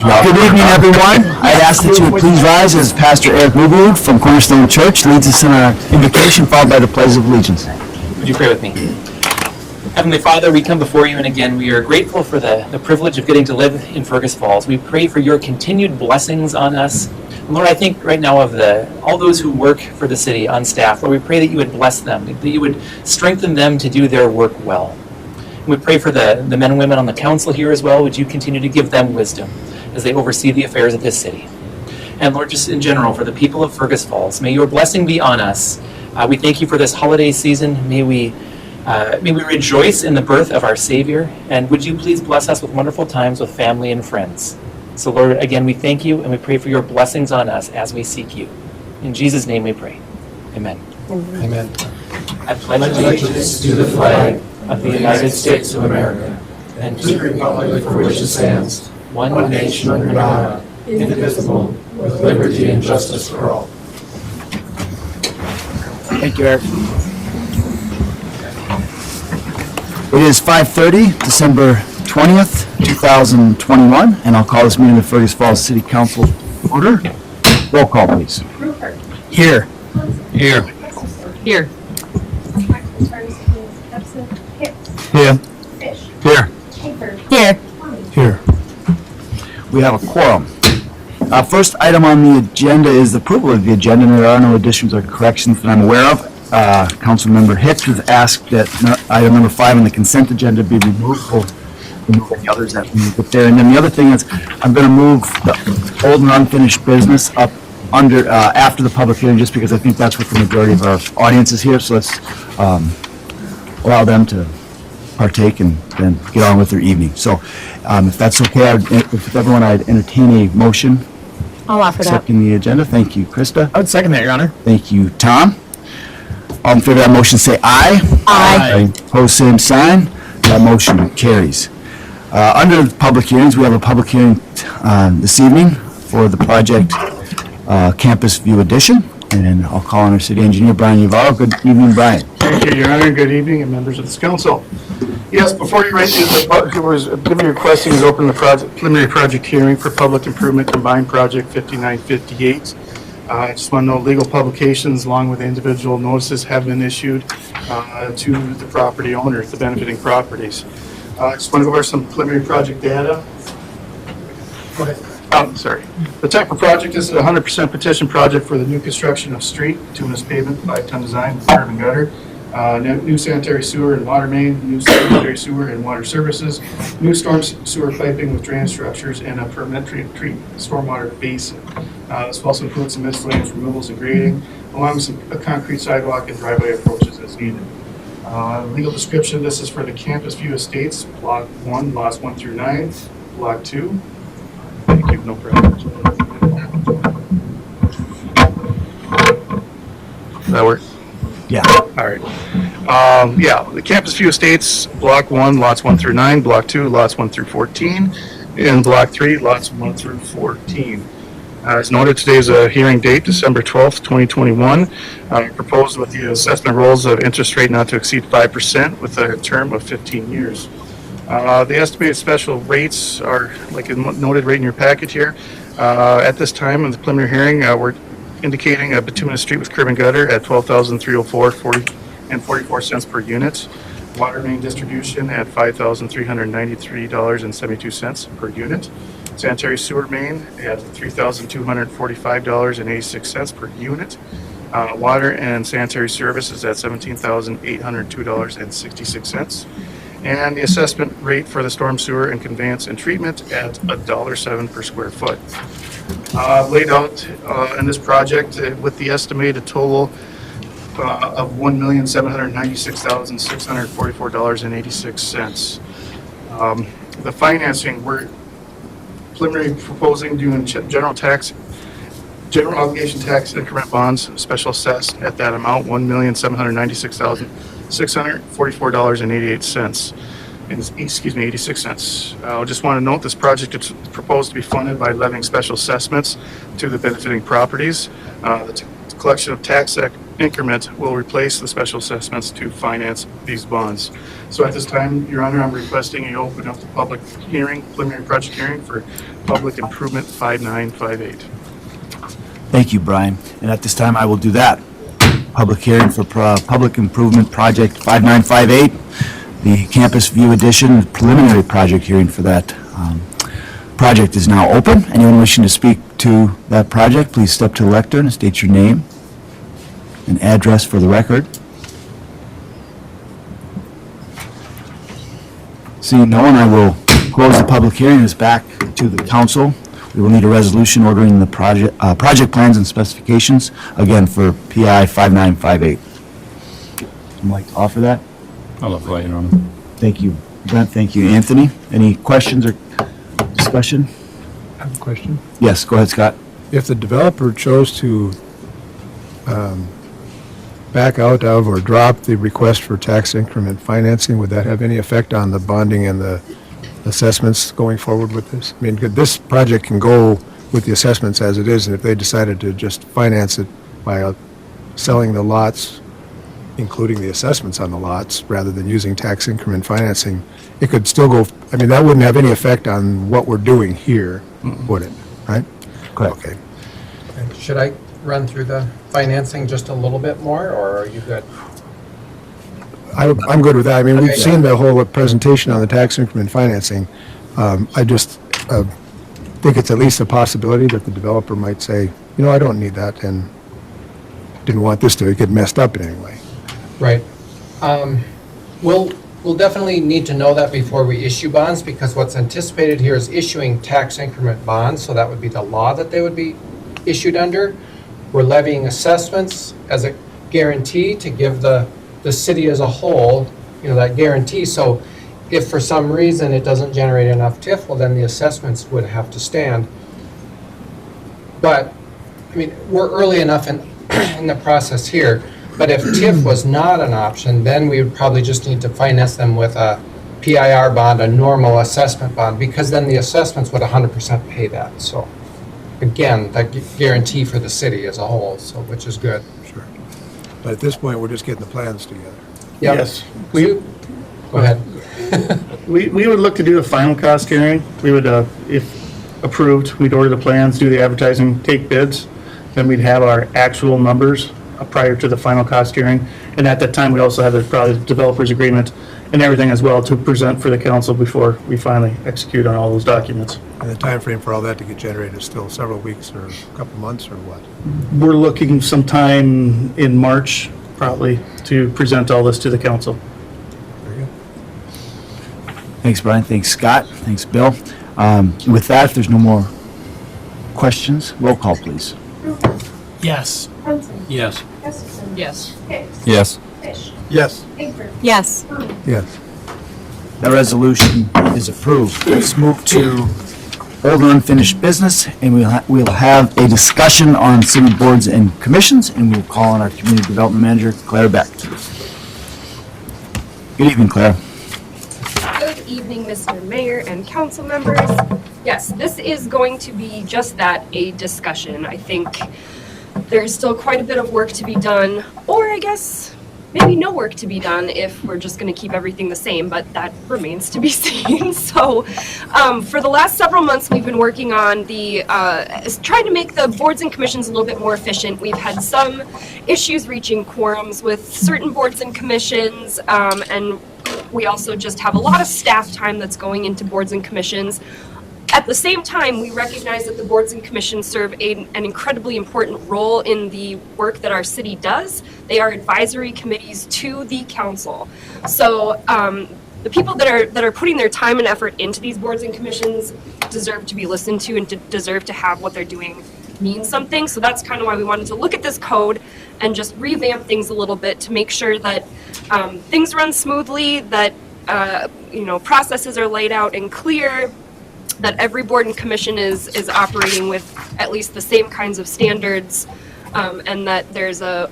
Good evening, everyone. I'd ask that you would please rise as Pastor Eric Rubu from Cornerstone Church leads us in our invocation, followed by the Pledge of Allegiance. Would you pray with me? Heavenly Father, we come before you, and again, we are grateful for the privilege of getting to live in Fergus Falls. We pray for your continued blessings on us. And Lord, I think right now of all those who work for the city on staff. Lord, we pray that you would bless them, that you would strengthen them to do their work well. And we pray for the men and women on the council here as well. Would you continue to give them wisdom as they oversee the affairs of this city? And Lord, just in general, for the people of Fergus Falls, may your blessing be on us. We thank you for this holiday season. May we rejoice in the birth of our Savior. And would you please bless us with wonderful times with family and friends. So Lord, again, we thank you and we pray for your blessings on us as we seek you. In Jesus' name we pray. Amen. Amen. I pledge allegiance to the flag of the United States of America and to the republic for which it stands, one nation under God, indivisible, with liberty and justice for all. Thank you, Eric. It is 5:30, December 20th, 2021, and I'll call this meeting of the Fergus Falls City Council order. Roll call, please. Rupert. Here. Here. Here. Here. Fish. Here. Here. Here. We have a quorum. First item on the agenda is the approval of the agenda, and there are no additions or corrections that I'm aware of. Councilmember Hicks has asked that item number 5 on the consent agenda be removed. We'll remove any others that we put there. And then the other thing is, I'm going to move the old and unfinished business up under after the public hearing, just because I think that's what the majority of our audience is here. So let's allow them to partake and then get on with their evening. So if that's okay, if everyone, I'd entertain a motion I'll offer that. accepting the agenda. Thank you, Krista. I would second that, Your Honor. Thank you, Tom. All in favor of that motion, say aye. Aye. Opposed, same sign. That motion carries. Under the public hearings, we have a public hearing this evening for the project Campus View Edition. And I'll call on our city engineer, Brian Uvallo. Good evening, Brian. Thank you, Your Honor. Good evening, and members of this council. Yes, before you write requesting is open the preliminary project hearing for public improvement combined project 5958. I just want to know legal publications along with individual notices have been issued to the property owners, the benefiting properties. I just want to go over some preliminary project data. Go ahead. Sorry. The type of project is a 100% petition project for the new construction of street, bituminous pavement, 5-ton design, curb and gutter, new sanitary sewer and water main, new sanitary sewer and water services, new storm sewer piping with drainage structures, and a permanent stormwater basin. This also includes some miscellaneous removals and grading, along with a concrete sidewalk and driveway approaches as needed. Legal description, this is for the Campus View Estates, Block 1, Lots 1 through 9, Block 2. Thank you, no problem. Does that work? Yeah. All right. Yeah, the Campus View Estates, Block 1, Lots 1 through 9, Block 2, Lots 1 through 14, and Block 3, Lots 1 through 14. As noted, today is a hearing date, December 12th, 2021. Proposed with the assessment rolls of interest rate not to exceed 5% with a term of 15 years. The estimated special rates are, like noted right in your packet here. At this time in the preliminary hearing, we're indicating a bituminous street with curb and gutter at $12,304.44 cents per unit. Water main distribution at $5,393.72 per unit. Sanitary sewer main at $3,245.86 per unit. Water and sanitary services at $17,802.66. And the assessment rate for the storm sewer and conveyance and treatment at $1.07 per square foot. Laid out in this project with the estimated total of $1,796,644.86. The financing, we're preliminary proposing doing general obligation tax increment bonds, special assessed at that amount, $1,796,644.88. Excuse me, 86 cents. I just want to note this project is proposed to be funded by levying special assessments to the benefiting properties. The collection of tax increment will replace the special assessments to finance these bonds. So at this time, Your Honor, I'm requesting you open up the public hearing, preliminary project hearing for Public Improvement 5958. Thank you, Brian. And at this time, I will do that. Public hearing for Public Improvement Project 5958, the Campus View Edition preliminary project hearing for that project is now open. Anyone wishing to speak to that project, please step to the lectern and state your name and address for the record. Seeing no one, I will close the public hearing. It's back to the council. We will need a resolution ordering the project plans and specifications, again, for PI 5958. Would you like to offer that? I'll offer that, Your Honor. Thank you, Brent. Thank you, Anthony. Any questions or discussion? I have a question. Yes, go ahead, Scott. If the developer chose to back out of or drop the request for tax increment financing, would that have any effect on the bonding and the assessments going forward with this? I mean, this project can go with the assessments as it is, and if they decided to just finance it by selling the lots, including the assessments on the lots, rather than using tax increment financing, it could still go, I mean, that wouldn't have any effect on what we're doing here, would it? Right? Correct. Okay. Should I run through the financing just a little bit more, or are you good? I'm good with that. I mean, we've Okay. seen the whole presentation on the tax increment financing. I just think it's at least a possibility that the developer might say, you know, I don't need that, and didn't want this to get messed up in any way. Right. We'll definitely need to know that before we issue bonds, because what's anticipated here is issuing tax increment bonds, so that would be the law that they would be issued under. We're levying assessments as a guarantee to give the city as a whole, you know, that guarantee. So if for some reason it doesn't generate enough TIF, well, then the assessments would have to stand. But, I mean, we're early enough in the process here. But if TIF was not an option, then we would probably just need to finance them with a PIR bond, a normal assessment bond, because then the assessments would 100% pay that. So, again, that guarantee for the city as a whole, so which is good. Sure. But at this point, we're just getting the plans together. Yep. Yes. Go ahead. We would look to do a final cost hearing. We would, if approved, we'd order the plans, do the advertising, take bids. Then we'd have our actual numbers prior to the final cost hearing. And at that time, we also have probably the developer's agreement and everything as well to present for the council before we finally execute on all those documents. And the time frame for all that to get generated is still several weeks or a couple months or what? We're looking sometime in March, probably, to present all this to the council. Very good. Thanks, Brian. Thanks, Scott. Thanks, Bill. With that, if there's no more questions, roll call, please. Yes. Thompson. Yes. Gustafson. Yes. Hicks. Yes. Fish. Yes. Ingrid. Yes. Tony. Yes. That resolution is approved. Let's move to old and unfinished business, and we'll have a discussion on city boards and commissions, and we'll call on our community development manager, Claire Beck. Good evening, Claire. Good evening, Mr. Mayor and council members. Yes, this is going to be just that, a discussion. I think there's still quite a bit of work to be done, or I guess maybe no work to be done if we're just going to keep everything the same, but that remains to be seen. So for the last several months, we've been working on trying to make the boards and commissions a little bit more efficient. We've had some issues reaching quorums with certain boards and commissions, and we also just have a lot of staff time that's going into boards and commissions. At the same time, we recognize that the boards and commissions serve an incredibly important role in the work that our city does. They are advisory committees to the council. So the people that are putting their time and effort into these boards and commissions deserve to be listened to and deserve to have what they're doing mean something. So that's kind of why we wanted to look at this code and just revamp things a little bit to make sure that things run smoothly, that processes are laid out and clear, that every board and commission is operating with at least the same kinds of standards, and that there's a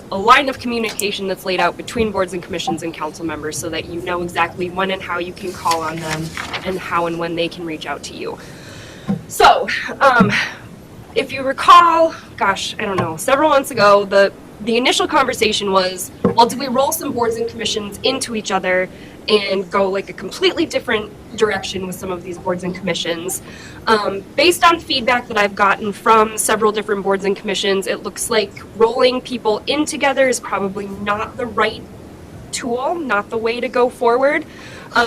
line of communication that's laid out between boards and commissions and council members so that you know exactly when and how you can call on them and how and when they can reach out to you. So, if you recall, gosh, I don't know, several months ago, the the initial conversation was, well, do we roll some boards and commissions into each other and go like a completely different direction with some of these boards and commissions? Based on feedback that I've gotten from several different boards and commissions, it looks like rolling people in together is probably not the right tool, not the way to go forward.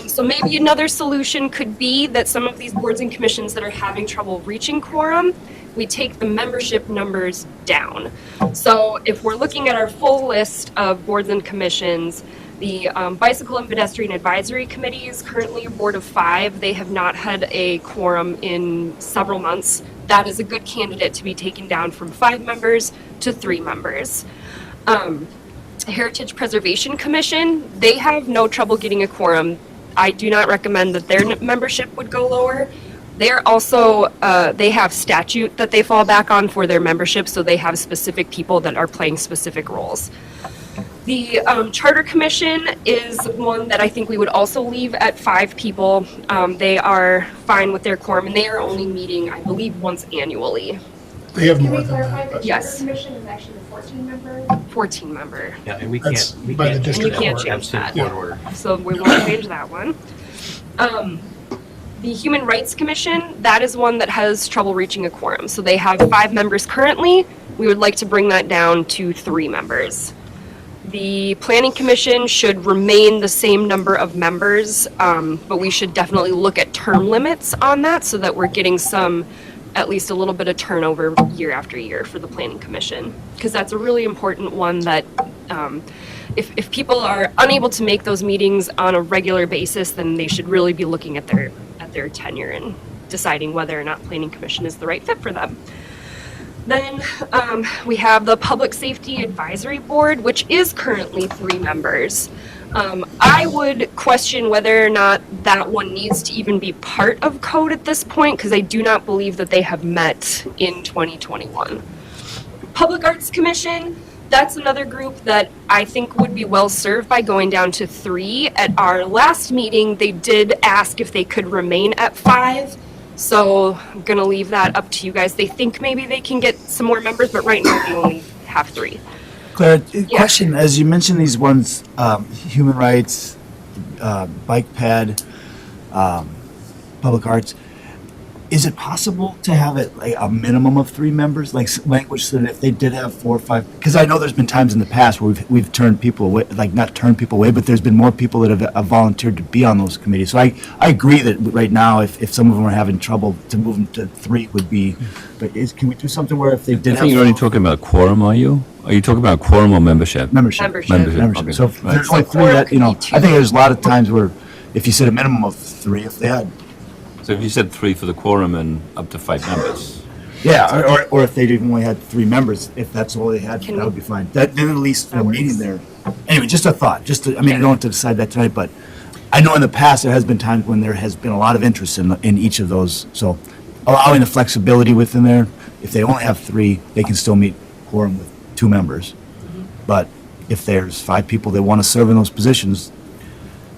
So maybe another solution could be that some of these boards and commissions that are having trouble reaching quorum, we take the membership numbers down. So if we're looking at our full list of boards and commissions, the Bicycle and Pedestrian Advisory Committee is currently a board of 5. They have not had a quorum in several months. That is a good candidate to be taken down from 5 members to 3 members. Heritage Preservation Commission, they have no trouble getting a quorum. I do not recommend that their membership would go lower. They're also, they have statute that they fall back on for their membership, so they have specific people that are playing specific roles. The Charter Commission is one that I think we would also leave at 5 people. They are fine with their quorum, and they are only meeting, I believe, once annually. They have Can more we than clarify that. that the Yes. Charter Commission is actually a 14-member? 14-member. Yeah, and we That's can't, we by the can't. district And you can't court. change that. Absent court order. So we won't change that one. The Human Rights Commission, that is one that has trouble reaching a quorum. So they have 5 members currently. We would like to bring that down to 3 members. The Planning Commission should remain the same number of members, but we should definitely look at term limits on that so that we're getting some, at least a little bit of turnover year after year for the Planning Commission. Because that's a really important one that if people are unable to make those meetings on a regular basis, then they should really be looking at their tenure and deciding whether or not Planning Commission is the right fit for them. Then we have the Public Safety Advisory Board, which is currently 3 members. I would question whether or not that one needs to even be part of code at this point, because I do not believe that they have met in 2021. Public Arts Commission, that's another group that I think would be well served by going down to 3. At our last meeting, they did ask if they could remain at 5. So I'm going to leave that up to you guys. They think maybe they can get some more members, but right now we only have 3. Claire, question, as you mentioned these ones, human rights, bike ped, public arts, is it possible to have it like a minimum of 3 members, like language, so that if they did have 4 or 5, because I know there's been times in the past where we've turned people away, like not turned people away, but there's been more people that have volunteered to be on those committees. So I agree that right now, if some of them are having trouble, to move them to 3 would be, but can we do something where if they did I think you're only talking about quorum, are you? Are you talking about quorum or membership? membership? Membership. Okay. So if Right. there's like 3 Quorum that, could be I 2. think there's a lot of times where if you said a minimum of 3, if they had, So if you said 3 for the quorum and up to 5 members, yeah, or if they only had 3 members, if that's all they had, Can that we- would be fine. That, then at least for a That meeting works. there. Anyway, just a thought, I mean, I don't have to decide that tonight, but I know in the past, there has been times when there has been a lot of interest in each of those. So allowing the flexibility within there, if they only have 3, they can still meet quorum with 2 members. But if there's 5 people that want to serve in those positions,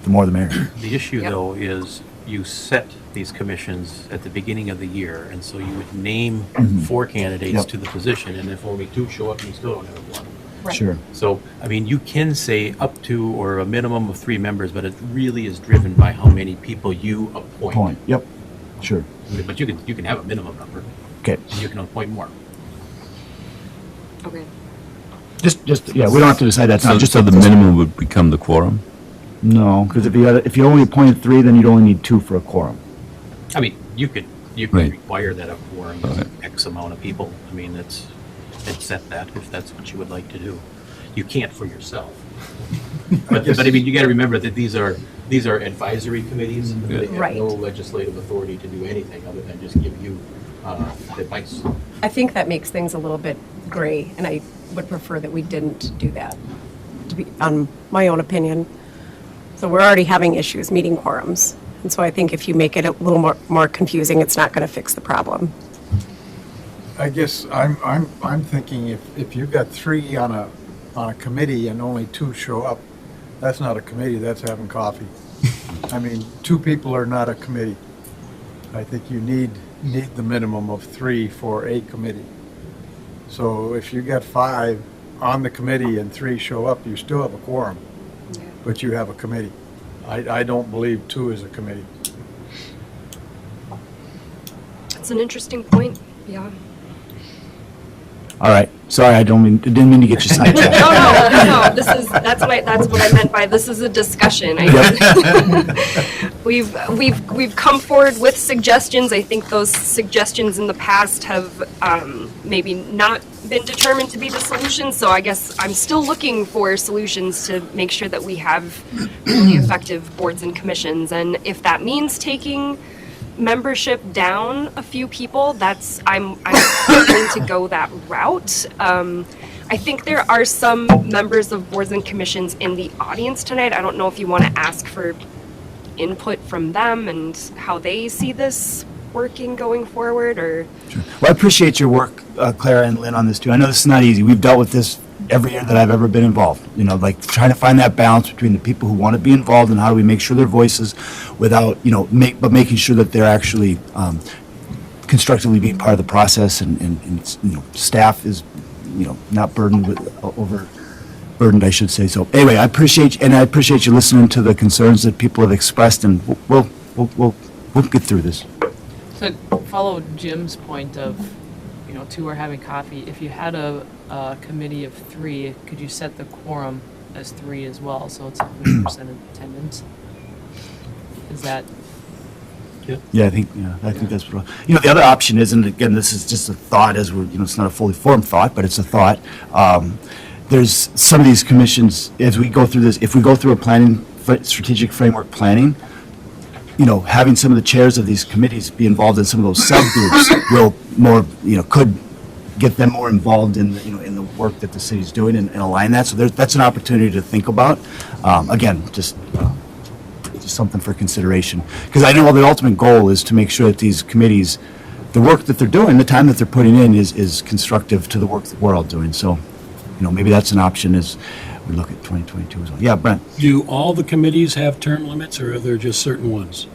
the more the merrier. The issue, Yep. though, is you set these commissions at the beginning of the year, and so you would name 4 candidates Yep. to the position, and if only 2 show up, you still don't have 1. Right. Sure. So, I mean, you can say up to or a minimum of 3 members, but it really is driven by how many people you appoint. Point, yep, sure. But you can have a minimum number, Okay, and you can appoint more. Okay. just, yeah, we don't have to decide that so tonight, just so the minimum would become the quorum? No, because if you only appointed 3, then you'd only need 2 for a quorum. I mean, you could Right. require that a quorum Right. of X amount of people. I mean, it's set that if that's what you would like to do. You can't for yourself. But I mean, you got to remember that these are advisory committees. They have Right. no legislative authority to do anything other than just give you advice. I think that makes things a little bit gray, and I would prefer that we didn't do that, to be, on my own opinion. So we're already having issues meeting quorums, and so I think if you make it a little more confusing, it's not going to fix the problem. I guess I'm thinking if you've got 3 on a committee and only 2 show up, that's not a committee, that's having coffee. I mean, 2 people are not a committee. I think you need the minimum of 3 for a committee. So if you got 5 on the committee and 3 show up, you still have a quorum, but you have a committee. I don't believe 2 is a committee. That's an interesting point, yeah. All right, sorry, didn't mean to get you sidetracked. No, that's what I meant by this is a discussion. We've come forward with suggestions. I think those suggestions in the past have maybe not been determined to be the solution, so I guess I'm still looking for solutions to make sure that we have really effective boards and commissions, and if that means taking membership down a few people, I'm willing to go that route. I think there are some members of boards and commissions in the audience tonight. I don't know if you want to ask for input from them and how they see this working going forward, or... Well, I appreciate your work, Clara and Lynn, on this too. I know this is not easy. We've dealt with this every year that I've ever been involved. You know, like trying to find that balance between the people who want to be involved and how do we make sure their voices without, but making sure that they're actually constructively being part of the process and staff is, not burdened overburdened, I should say. So anyway, I appreciate you listening to the concerns that people have expressed, and we'll get through this. So follow Jim's point of, 2 are having coffee. If you had a committee of 3, could you set the quorum as 3 as well, so it's 100% attendance? Is that? Yeah, I think that's what, the other option is, and again, this is just a thought as we're, it's not a fully formed thought, but it's a thought. There's some of these commissions, as we go through this, if we go through a strategic framework planning, having some of the chairs of these committees be involved in some of those subgroups will more, could get them more involved in the work that the city's doing and align that. So that's an opportunity to think about. Again, just something for consideration. Because I know the ultimate goal is to make sure that these committees, the work that they're doing, the time that they're putting in is constructive to the work that we're all doing. So, maybe that's an option as we look at 2022 as well. Yeah, Brent. Do all the committees have term limits, or are there just certain ones?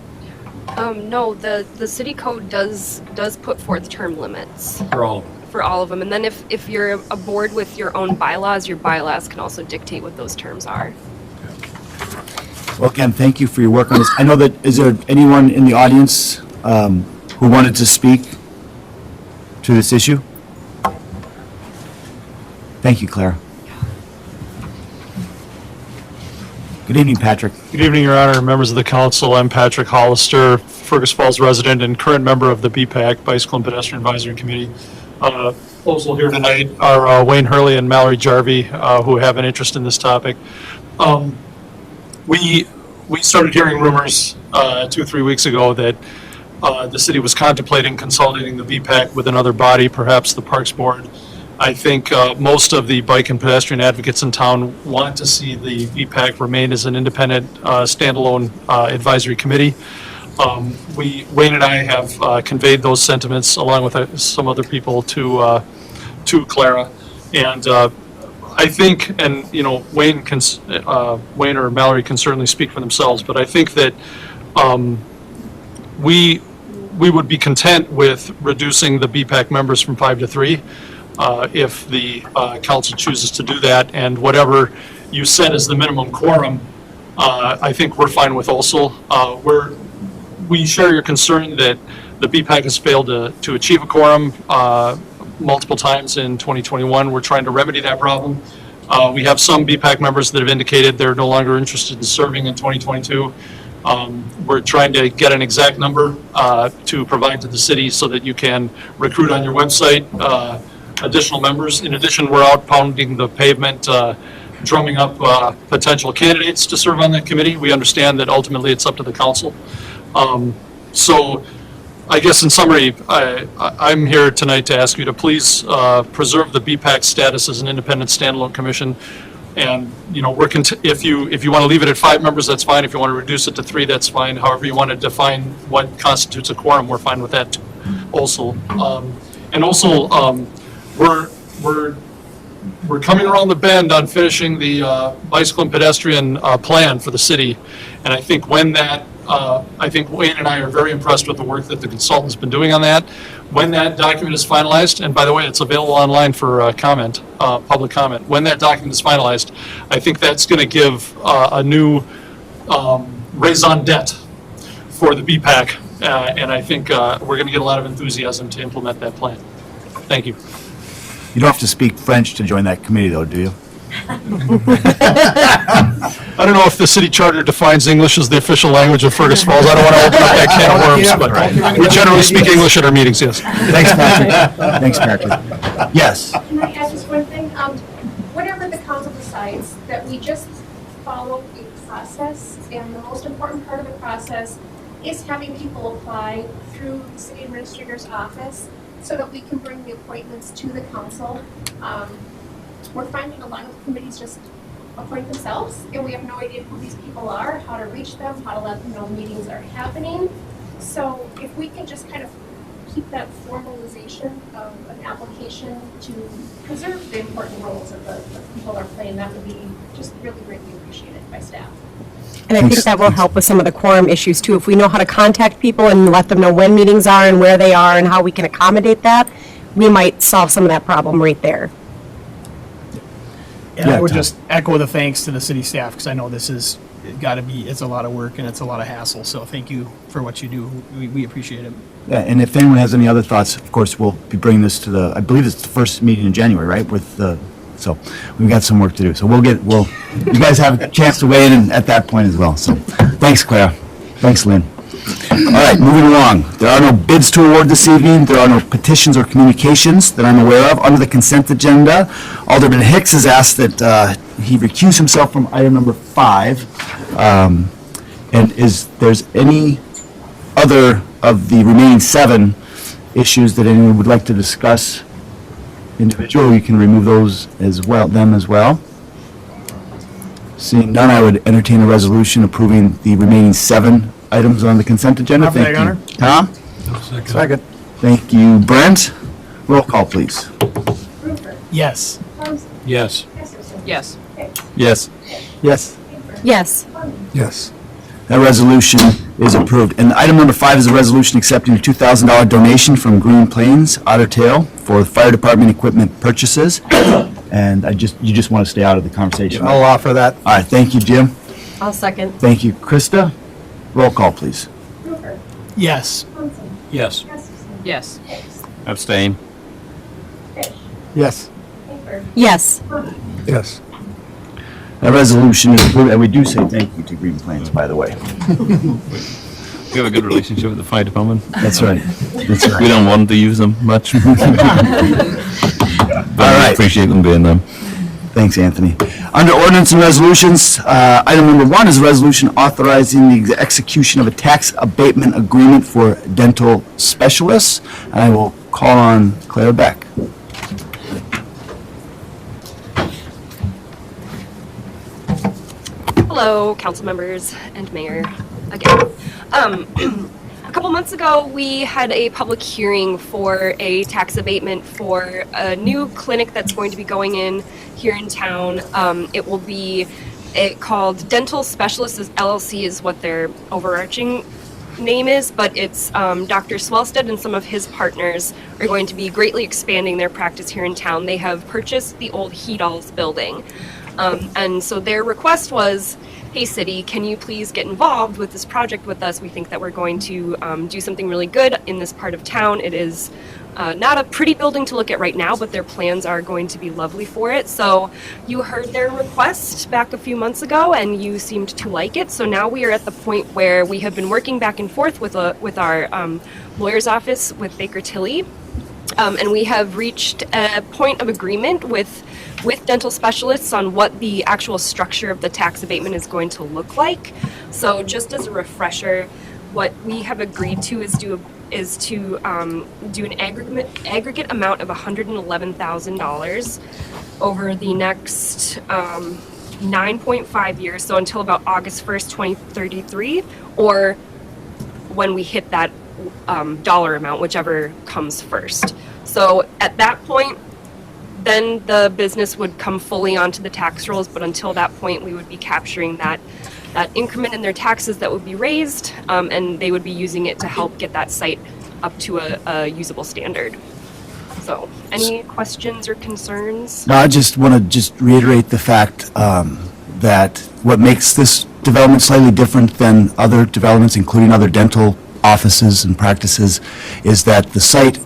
No, the city code does put forth term limits. For all of them? For all of them. And then if you're a board with your own bylaws, your bylaws can also dictate what those terms are. Well, again, thank you for your work on this. I know that, is there anyone in the audience who wanted to speak to this issue? Thank you, Claire. Good evening, Patrick. Good evening, Your Honor, members of the council. I'm Patrick Hollister, Fergus Falls resident and current member of the BPAC, Bicycle and Pedestrian Advisory Committee. Also here tonight are Wayne Hurley and Mallory Jarvie, who have an interest in this topic. We started hearing rumors 2 or 3 weeks ago that the city was contemplating consolidating the BPAC with another body, perhaps the Parks Board. I think most of the bike and pedestrian advocates in town want to see the BPAC remain as an independent, standalone advisory committee. Wayne and I have conveyed those sentiments along with some other people to Clara, and I think, and Wayne or Mallory can certainly speak for themselves, but I think that we would be content with reducing the BPAC members from 5 to 3. If the council chooses to do that, and whatever you set as the minimum quorum, I think we're fine with also. We share your concern that the BPAC has failed to achieve a quorum multiple times in 2021. We're trying to remedy that problem. We have some BPAC members that have indicated they're no longer interested in serving in 2022. We're trying to get an exact number to provide to the city so that you can recruit on your website additional members. In addition, we're out pounding the pavement, drumming up potential candidates to serve on that committee. We understand that ultimately it's up to the council. So I guess in summary, I'm here tonight to ask you to please preserve the BPAC status as an independent standalone commission. And, if you want to leave it at 5 members, that's fine. If you want to reduce it to 3, that's fine. However you want to define what constitutes a quorum, we're fine with that also. And also, we're coming around the bend on finishing the bicycle and pedestrian plan for the city. And I think when that I think Wayne and I are very impressed with the work that the consultant's been doing on that. When that document is finalized, and by the way, it's available online for comment, public comment. When that document is finalized, I think that's going to give a new raison d'etre for the BPAC, and I think we're going to get a lot of enthusiasm to implement that plan. Thank you. You don't have to speak French to join that committee, though, do you? I don't know if the city charter defines English as the official language of Fergus Falls. I don't want to open up that can of worms, but we generally speak English at our meetings, yes. Thanks, Patrick. Thanks, Patrick. Yes. Can I add just one thing? Whatever the council decides, that we just follow a process, and the most important part of the process is having people apply through the city administrator's office so that we can bring the appointments to the council. We're finding a lot of committees just appoint themselves, and we have no idea who these people are, how to reach them, how to let them know meetings are happening. So if we can just kind of keep that formalization of an application to preserve the important roles of the people are playing, that would be just really greatly appreciated by staff. And I think that will help with some of the quorum issues too. If we know how to contact people and let them know when meetings are and where they are and how we can accommodate that, we might solve some of that problem right there. And Yeah, I would Tom. just echo the thanks to the city staff, because I know this is, it's a lot of work and it's a lot of hassle. So thank you for what you do. We appreciate it. Yeah, and if anyone has any other thoughts, of course, we'll be bringing this to I believe it's the first meeting in January, right? So we've got some work to do. So you guys have a chance to weigh in at that point as well. So thanks, Clara. Thanks, Lynn. All right, moving along. There are no bids to award this evening. There are no petitions or communications that I'm aware of. Under the consent agenda, Alderman Hicks has asked that he recuse himself from item number 5. And there's any other of the remaining 7 issues that anyone would like to discuss individually? You can remove those as well, Seeing none, I would entertain a resolution approving the remaining 7 items on the consent agenda. Offer that, Thank you. Tom? Second. Thank you. Brent? Roll call, please. Rupert. Yes. Thompson. Yes. Hesterson. Yes. Hicks. Yes. Yes. Ingber. Yes. Tony. Yes. That resolution is approved. And item number 5 is a resolution accepting a $2,000 donation from Green Plains Otter Tail for fire department equipment purchases. And you just want to stay out of the conversation. I'll offer that. All right, thank you, Jim. I'll second. Thank you. Krista? Roll call, please. Rupert. Yes. Thompson. Yes. Hesterson. Yes. Hicks. Abstain. Fish. Yes. Ingber. Yes. Tony. Yes. That resolution is approved, and we do say thank you to Green Plains, by the way. We have a good relationship with the fire department. That's right. That's We right. don't want to use them much. But All we right. appreciate them being there. Thanks, Anthony. Under ordinance and resolutions, item number 1 is a resolution authorizing the execution of a tax abatement agreement for dental specialists. And I will call on Claire Beck. Hello, council members and mayor again. A couple months ago, we had a public hearing for a tax abatement for a new clinic that's going to be going in here in town. It will be called Dental Specialists LLC is what their overarching name is, but it's Dr. Swellstead and some of his partners are going to be greatly expanding their practice here in town. They have purchased the old Hedall's building. And so their request was, hey city, can you please get involved with this project with us? We think that we're going to do something really good in this part of town. It is not a pretty building to look at right now, but their plans are going to be lovely for it. So you heard their request back a few months ago and you seemed to like it. So now we are at the point where we have been working back and forth with our lawyer's office with Baker Tilly. And we have reached a point of agreement with dental specialists on what the actual structure of the tax abatement is going to look like. So just as a refresher, what we have agreed to is do an aggregate amount of $111,000 over the next 9.5 years, so until about August 1st, 2033, or when we hit that dollar amount, whichever comes first. So at that point, then the business would come fully onto the tax rolls, but until that point, we would be capturing that that increment in their taxes that would be raised, and they would be using it to help get that site up to a usable standard. So, any questions or concerns? No, I just want to just reiterate the fact that what makes this development slightly different than other developments, including other dental offices and practices, is that the site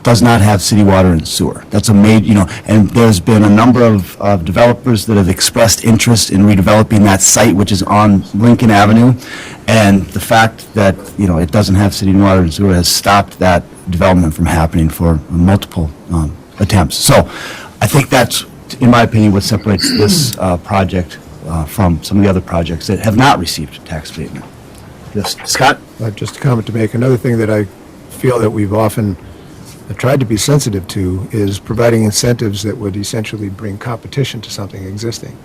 does not have city water and sewer. That's a and there's been a number of developers that have expressed interest in redeveloping that site, which is on Lincoln Avenue. And the fact that, it doesn't have city water and sewer has stopped that development from happening for multiple attempts. So I think that's, in my opinion, what separates this project from some of the other projects that have not received tax abatement. Yes, Scott? Just a comment to make. Another thing that I feel that we've often tried to be sensitive to is providing incentives that would essentially bring competition to something existing.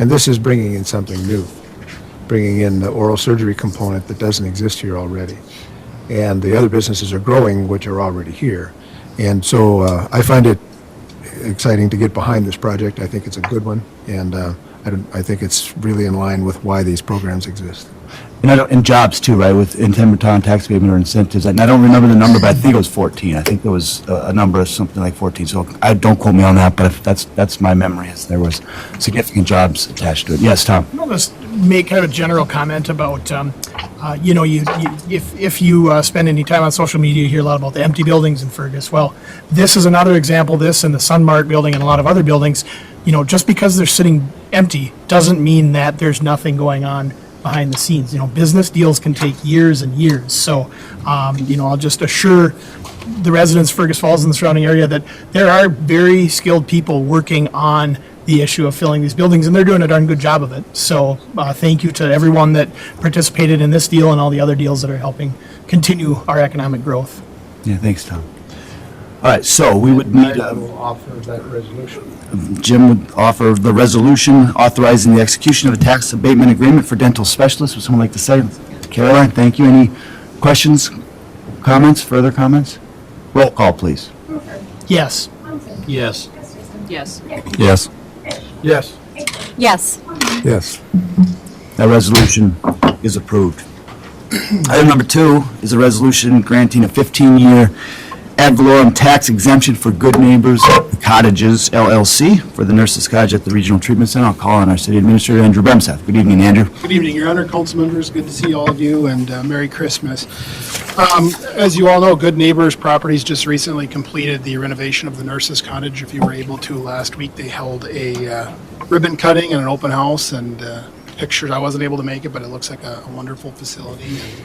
And this is bringing in something new, bringing in the oral surgery component that doesn't exist here already. And the other businesses are growing, which are already here. And so I find it exciting to get behind this project. I think it's a good one, and I think it's really in line with why these programs exist. And jobs too, right, with in-town tax abatement or incentives. And I don't remember the number, but I think it was 14. I think there was a number of something like 14. So don't quote me on that, but that's my memory, is there was significant jobs attached to it. Yes, Tom? I'll just make kind of a general comment about, if you spend any time on social media, you hear a lot about the empty buildings in Fergus. Well, this is another example. This and the Sunmart building and a lot of other buildings, just because they're sitting empty doesn't mean that there's nothing going on behind the scenes. Business deals can take years and years. So, I'll just assure the residents of Fergus Falls and the surrounding area that there are very skilled people working on the issue of filling these buildings, and they're doing a darn good job of it. So, thank you to everyone that participated in this deal and all the other deals that are helping continue our economic growth. Yeah, thanks, Tom. All right, so we would need I will offer that resolution. Jim would offer the resolution authorizing the execution of a tax abatement agreement for dental specialists. Would someone like to say? Caroline, thank you. Any questions, comments, further comments? Roll call, please. Yes. Yes. Yes. Yes. Yes. Yes. Yes. That resolution is approved. Item number 2 is a resolution granting a 15-year ad valorem tax exemption for Good Neighbors Cottages LLC for the Nurses Cottage at the Regional Treatment Center. I'll call on our City Administrator, Andrew Bremseth. Good evening, Andrew. Good evening, Your Honor, council members. Good to see all of you, and Merry Christmas. As you all know, Good Neighbors Properties just recently completed the renovation of the Nurses Cottage. If you were able to last week, they held a ribbon cutting and an open house, and pictures. I wasn't able to make it, but it looks like a wonderful facility. And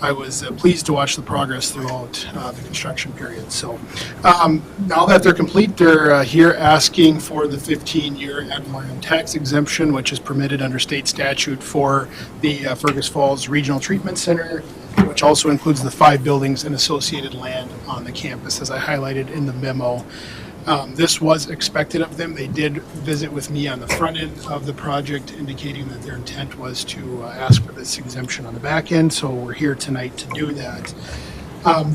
I was pleased to watch the progress throughout the construction period. So now that they're complete, they're here asking for the 15-year ad valorem tax exemption, which is permitted under state statute for the Fergus Falls Regional Treatment Center, which also includes the 5 buildings and associated land on the campus, as I highlighted in the memo. This was expected of them. They did visit with me on the front end of the project, indicating that their intent was to ask for this exemption on the back end, so we're here tonight to do that.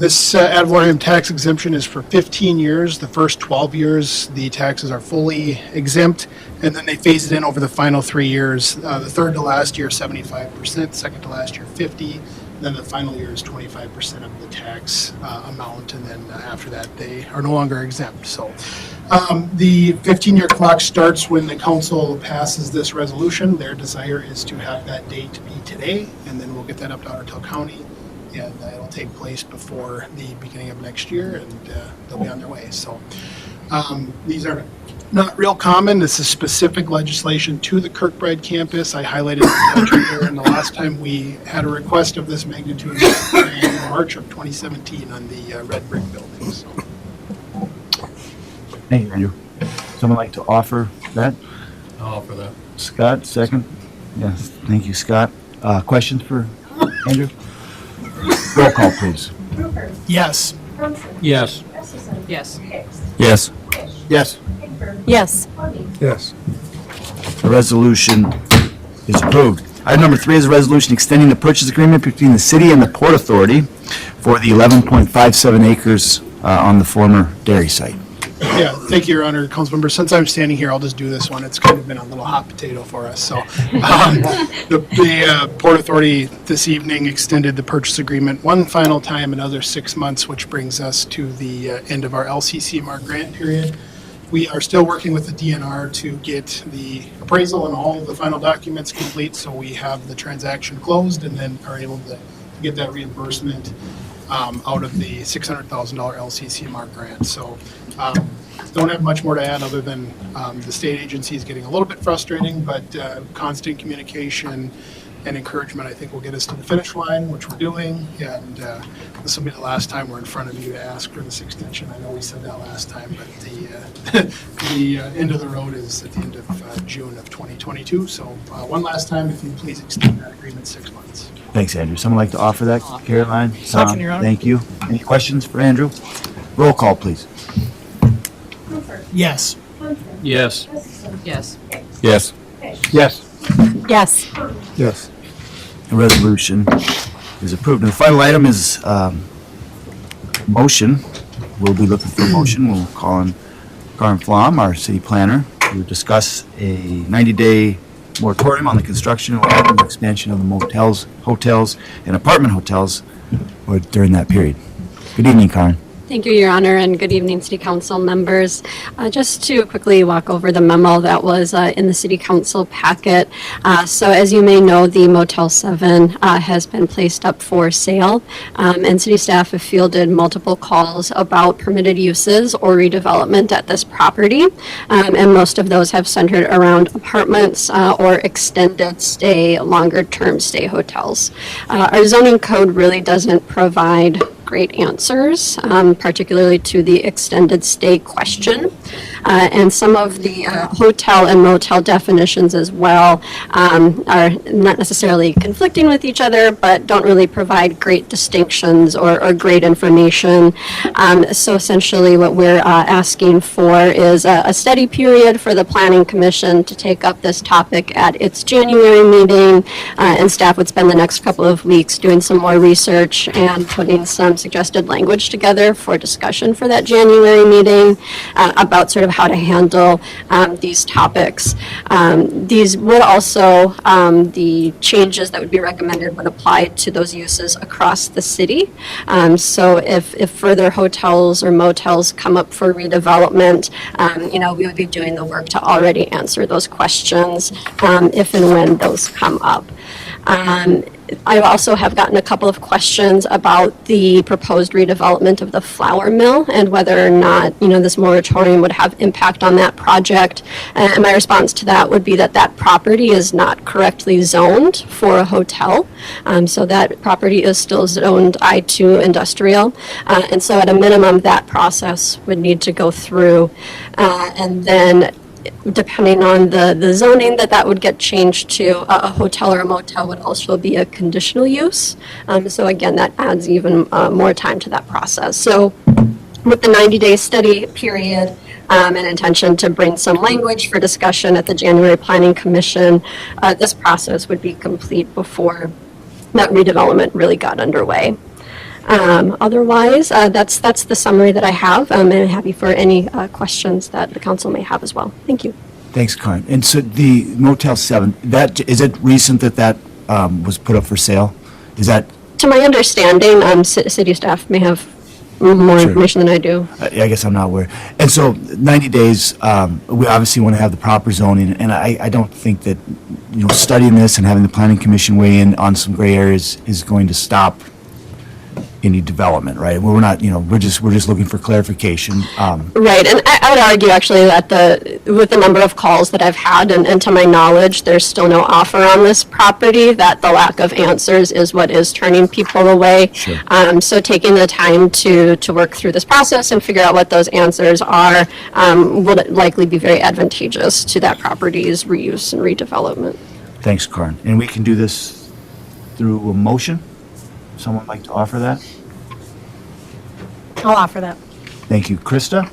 This ad valorem tax exemption is for 15 years. The first 12 years, the taxes are fully exempt, and then they phase it in over the final 3 years. The third to last year, 75%, second to last year, 50%. Then the final year is 25% of the tax amount, and then after that, they are no longer exempt. So the 15-year clock starts when the council passes this resolution. Their desire is to have that date be today, and then we'll get that up to Ottertail County, and it'll take place before the beginning of next year, and they'll be on their way. So these are not real common. This is specific legislation to the Kirkbride campus. I highlighted the here, and the last time we had a request of this magnitude was in March of 2017 on the red brick building. So. Thank you, Andrew. Someone like to offer that? I'll offer that. Scott, second? Yes, thank you, Scott. Questions for Andrew? Roll call, please. Yes. Yes. Yes. Yes. Yes. Yes. Yes. The resolution is approved. Item number 3 is a resolution extending the purchase agreement between the city and the Port Authority for the 11.57 acres on the former dairy site. Yeah, thank you, Your Honor, Councilmember. Since I'm standing here, I'll just do this one. It's kind of been a little hot potato for us. So the Port Authority this evening extended the purchase agreement one final time, another 6 months, which brings us to the end of our LCCMR grant period. We are still working with the DNR to get the appraisal and all of the final documents complete, so we have the transaction closed and then are able to get that reimbursement out of the $600,000 LCCMR grant. So don't have much more to add other than the state agency is getting a little bit frustrating, but constant communication and encouragement, I think, will get us to the finish line, which we're doing. And this will be the last time we're in front of you to ask for this extension. I know we said that last time, but the end of the road is at the end of June of 2022. So one last time, if you please extend that agreement 6 months. Thanks, Andrew. Someone like to offer that? Caroline? Second, Your Honor. Thank you. Any questions for Andrew? Roll call, please. Yes. Yes. Yes. Yes. Yes. Yes. Yes. The resolution is approved. And the final item is motion. We'll be looking for a motion. We'll call on Karen Flom, our city planner, to discuss a 90-day moratorium on the construction and expansion of the motels, hotels, and apartment hotels during that period. Good evening, Karen. Thank you, Your Honor, and good evening, City Council members. Just to quickly walk over the memo that was in the City Council packet. So as you may know, the Motel 7 has been placed up for sale, and city staff have fielded multiple calls about permitted uses or redevelopment at this property, and most of those have centered around apartments or extended stay, longer-term stay hotels. Our zoning code really doesn't provide great answers, particularly to the extended stay question. And some of the hotel and motel definitions as well are not necessarily conflicting with each other, but don't really provide great distinctions or great information. So essentially what we're asking for is a study period for the Planning Commission to take up this topic at its January meeting, and staff would spend the next couple of weeks doing some more research and putting some suggested language together for discussion for that January meeting about sort of how to handle these topics. These would also, the changes that would be recommended would apply to those uses across the city. So if further hotels or motels come up for redevelopment, we would be doing the work to already answer those questions if and when those come up. I also have gotten a couple of questions about the proposed redevelopment of the flour mill and whether or not, this moratorium would have impact on that project. And my response to that would be that that property is not correctly zoned for a hotel. So that property is still zoned I-2 industrial. And so at a minimum, that process would need to go through. And then depending on the zoning, that would get changed to a hotel or a motel would also be a conditional use. So again, that adds even more time to that process. So with the 90-day study period and intention to bring some language for discussion at the January Planning Commission, this process would be complete before that redevelopment really got underway. Otherwise, that's the summary that I have, and I'm happy for any questions that the council may have as well. Thank you. Thanks, Karen. And so the Motel 7, is it recent that was put up for sale? Is that? To my understanding, city staff may have more information than I do. I guess I'm not aware. And so 90 days, we obviously want to have the proper zoning, and I don't think that, studying this and having the Planning Commission weigh in on some gray areas is going to stop any development, right? We're not, we're just looking for clarification. Right, and I would argue actually that with the number of calls that I've had, and to my knowledge, there's still no offer on this property, that the lack of answers is what is turning people away. Sure. So taking the time to work through this process and figure out what those answers are will likely be very advantageous to that property's reuse and redevelopment. Thanks, Karen. And we can do this through a motion? Someone like to offer that? I'll offer that. Thank you. Krista?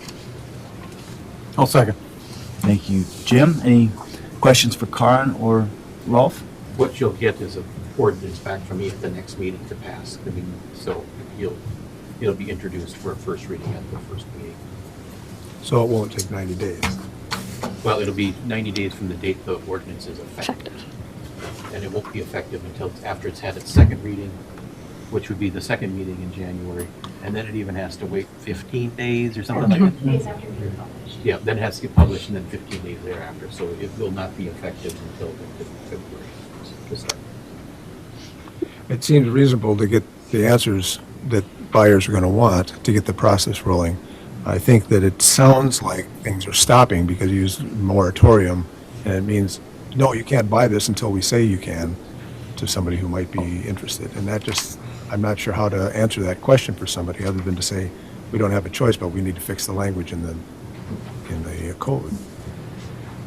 I'll second. Thank you. Jim, any questions for Karen or Rolf? What you'll get is a ordinance back from me at the next meeting to pass. So it'll be introduced for a first reading at the first meeting. So it won't take 90 days. Well, it'll be 90 days from the date the ordinance is effective. And it won't be effective until after it's had its second reading, which would be the second meeting in January. And then it even has to wait 15 days or something like that. 15 days after being published. Yeah, then it has to get published and then 15 days thereafter. So it will not be effective until February to start. It seems reasonable to get the answers that buyers are going to want to get the process rolling. I think that it sounds like things are stopping because you use moratorium, and it means, no, you can't buy this until we say you can, to somebody who might be interested. And that just, I'm not sure how to answer that question for somebody other than to say, we don't have a choice, but we need to fix the language in the code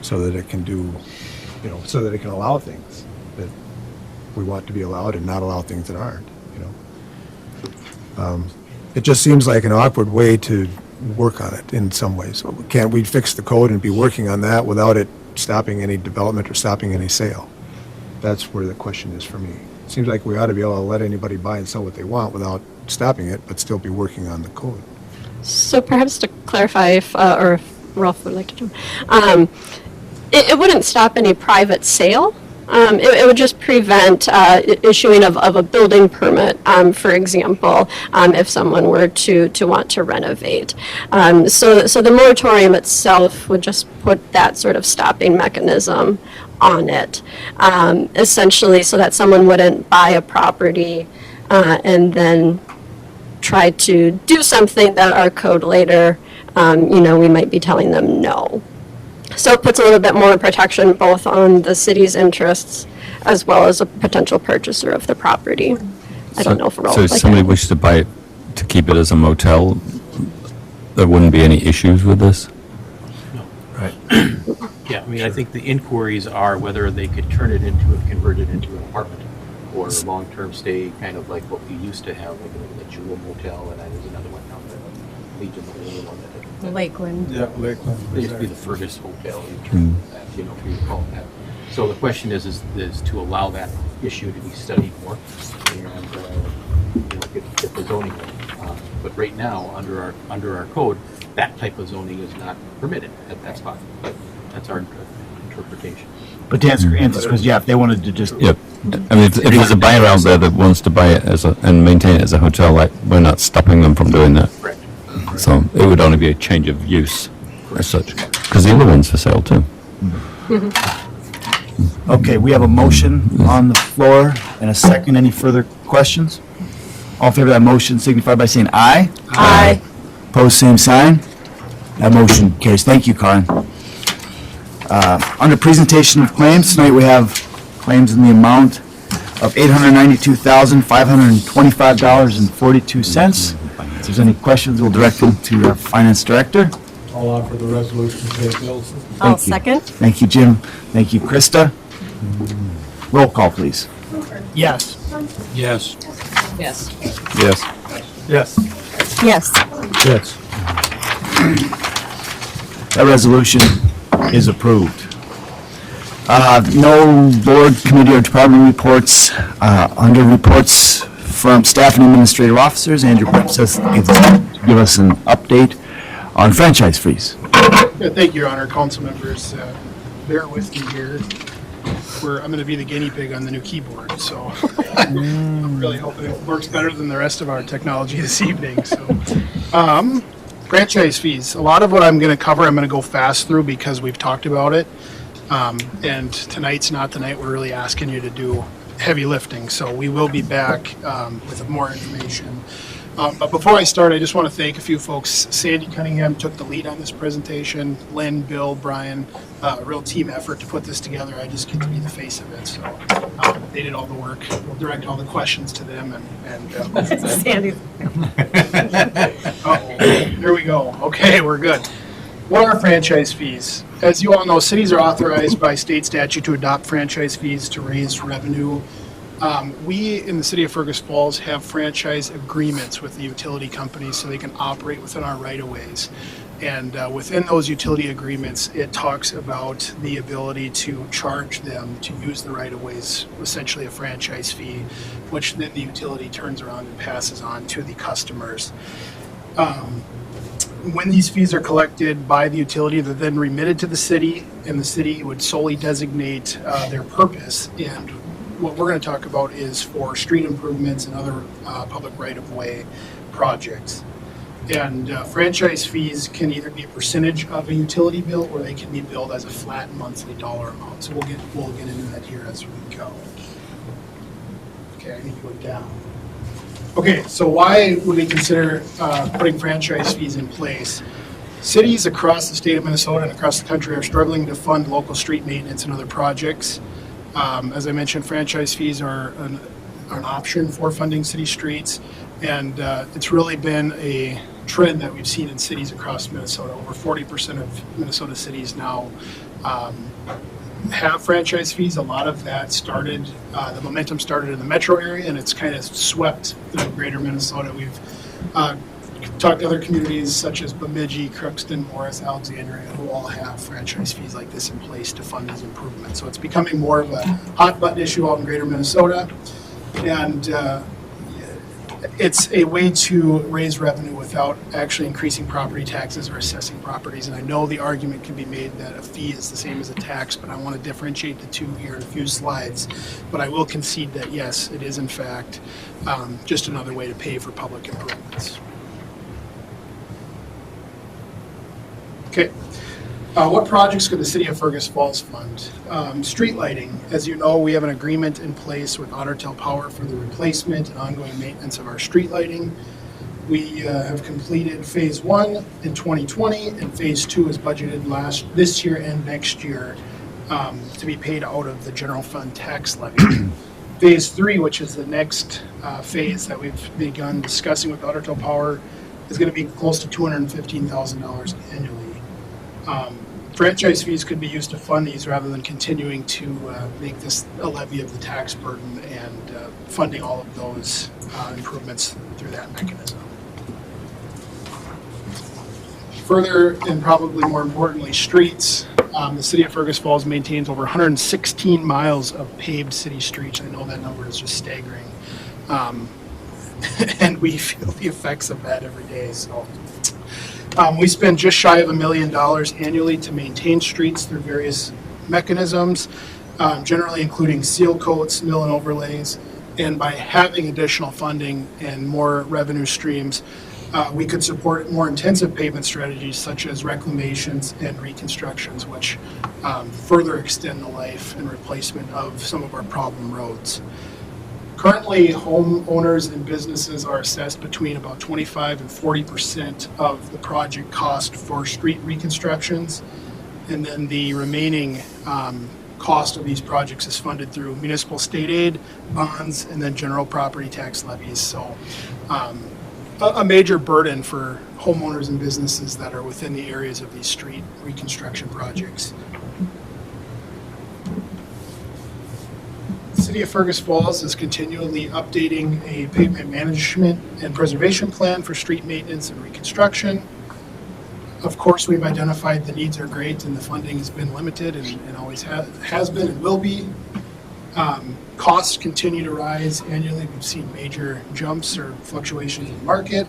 so that it can do, so that it can allow things that we want to be allowed and not allow things that aren't, It just seems like an awkward way to work on it in some ways. So can't we fix the code and be working on that without it stopping any development or stopping any sale? That's where the question is for me. It seems like we ought to be able to let anybody buy and sell what they want without stopping it, but still be working on the code. So perhaps to clarify, or if Rolf would like to jump, it wouldn't stop any private sale. It would just prevent issuing of a building permit, for example, if someone were to want to renovate. So the moratorium itself would just put that sort of stopping mechanism on it, essentially, so that someone wouldn't buy a property and then try to do something that our code later, we might be telling them no. So it puts a little bit more protection both on the city's interests as well as a potential purchaser of the property. I don't know if Rolf. So if somebody wishes to buy it, to keep it as a motel, there wouldn't be any issues with this? Right. Yeah, I mean, I think the inquiries are whether they could turn it into and convert it into an apartment or a long-term stay, kind of like what we used to have, like the Jewel Motel, and there's another one out there, Legion, the other one that. Lakeland. Yeah, Lakeland. It used to be the Fergus Hotel, if you recall that. So the question is to allow that issue to be studied more and get the zoning. But right now, under our code, that type of zoning is not permitted at that spot. But that's our interpretation. But to answer because if they wanted to just. Yep. I mean, if there's a buyer out there that wants to buy it and maintain it as a hotel, we're not stopping them from doing that. Correct. So it would only be a change of use as such, because the other one's for sale too. Okay, we have a motion on the floor and a second. Any further questions? All in favor of that motion signify by saying aye. Aye. Opposed, same sign. That motion carries. Thank you, Karin. Under presentation of claims, tonight we have claims in the amount of $892,525.42. If there's any questions, we'll direct them to our finance director. I'll offer the resolution to pay bills. I'll second. Thank you, Jim. Thank you, Krista. Roll call, please. Yes. Yes. Yes. Yes. Yes. Yes. Yes. That resolution is approved. No board, committee, or department reports. Under reports from staff and administrative officers, Andrew Preps is to give us an update on franchise fees. Yeah, thank you, Your Honor. Council members, bear with me here. I'm going to be the guinea pig on the new keyboard, so I'm really hoping it works better than the rest of our technology this evening. So, franchise fees. A lot of what I'm going to cover, I'm going to go fast through because we've talked about it. And tonight's not the night we're really asking you to do heavy lifting, so we will be back with more information. But before I start, I just want to thank a few folks. Sandy Cunningham took the lead on this presentation. Lynn, Bill, Brian, a real team effort to put this together. I just get to be the face of it, so they did all the work. We'll direct all the questions to them. And Sandy. There we go. Okay, we're good. What are franchise fees? As you all know, cities are authorized by state statute to adopt franchise fees to raise revenue. We, in the city of Fergus Falls, have franchise agreements with the utility companies so they can operate within our right-of-ways. And within those utility agreements, it talks about the ability to charge them to use the right-of-ways, essentially a franchise fee, which then the utility turns around and passes on to the customers. When these fees are collected by the utility, they're then remitted to the city, and the city would solely designate their purpose. And what we're going to talk about is for street improvements and other public right-of-way projects. And franchise fees can either be a percentage of a utility bill, or they can be billed as a flat monthly dollar amount. So we'll get into that here as we go. Okay, I need to go down. Okay, so why would we consider putting franchise fees in place? Cities across the state of Minnesota and across the country are struggling to fund local street maintenance and other projects. As I mentioned, franchise fees are an option for funding city streets, and it's really been a trend that we've seen in cities across Minnesota. Over 40% of Minnesota cities now have franchise fees. A lot of that started, the momentum started in the metro area, and it's kind of swept through greater Minnesota. We've talked to other communities such as Bemidji, Crookston, Morris, Alexandria, who all have franchise fees like this in place to fund these improvements. So it's becoming more of a hot button issue out in greater Minnesota, and it's a way to raise revenue without actually increasing property taxes or assessing properties. And I know the argument can be made that a fee is the same as a tax, but I want to differentiate the two here in a few slides. But I will concede that, yes, it is in fact just another way to pay for public improvements. Okay. What projects could the city of Fergus Falls fund? Street lighting. As you know, we have an agreement in place with Untitled Power for the replacement and ongoing maintenance of our street lighting. We have completed phase 1 in 2020, and phase 2 is budgeted this year and next year to be paid out of the general fund tax levy. Phase 3, which is the next phase that we've begun discussing with Untitled Power, is going to be close to $215,000 annually. Franchise fees could be used to fund these rather than continuing to make this a levy of the tax burden and funding all of those improvements through that mechanism. Further, and probably more importantly, streets. The city of Fergus Falls maintains over 116 miles of paved city streets. I know that number is just staggering. And we feel the effects of that every day. So. We spend just shy of $1 million annually to maintain streets through various mechanisms, generally including seal coats, mill and overlays, and by having additional funding and more revenue streams, we could support more intensive pavement strategies such as reclamations and reconstructions, which further extend the life and replacement of some of our problem roads. Currently, homeowners and businesses are assessed between about 25 and 40% of the project cost for street reconstructions, and then the remaining cost of these projects is funded through municipal state aid, bonds, and then general property tax levies. So a major burden for homeowners and businesses that are within the areas of these street reconstruction projects. The City of Fergus Falls is continually updating a pavement management and preservation plan for street maintenance and reconstruction. Of course, we've identified the needs are great and the funding has been limited and always has been and will be. Costs continue to rise annually. We've seen major jumps or fluctuations in the market.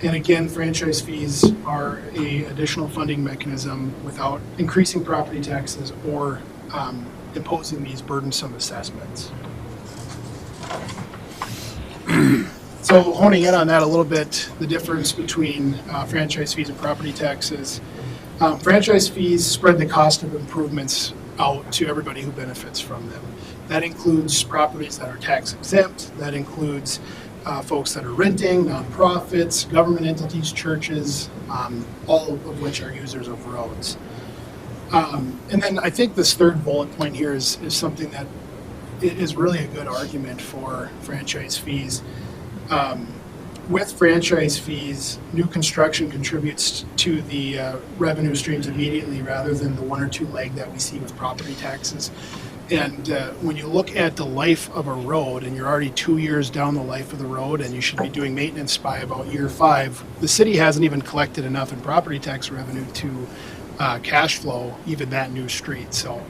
And again, franchise fees are an additional funding mechanism without increasing property taxes or imposing these burdensome assessments. So honing in on that a little bit, the difference between franchise fees and property taxes. Franchise fees spread the cost of improvements out to everybody who benefits from them. That includes properties that are tax exempt, that includes folks that are renting, nonprofits, government entities, churches, all of which are users of roads. And then I think this third bullet point here is something that is really a good argument for franchise fees. With franchise fees, new construction contributes to the revenue streams immediately rather than the one or two leg that we see with property taxes. And when you look at the life of a road and you're already 2 years down the life of the road and you should be doing maintenance by about year 5, the city hasn't even collected enough in property tax revenue to cash flow even that new street. So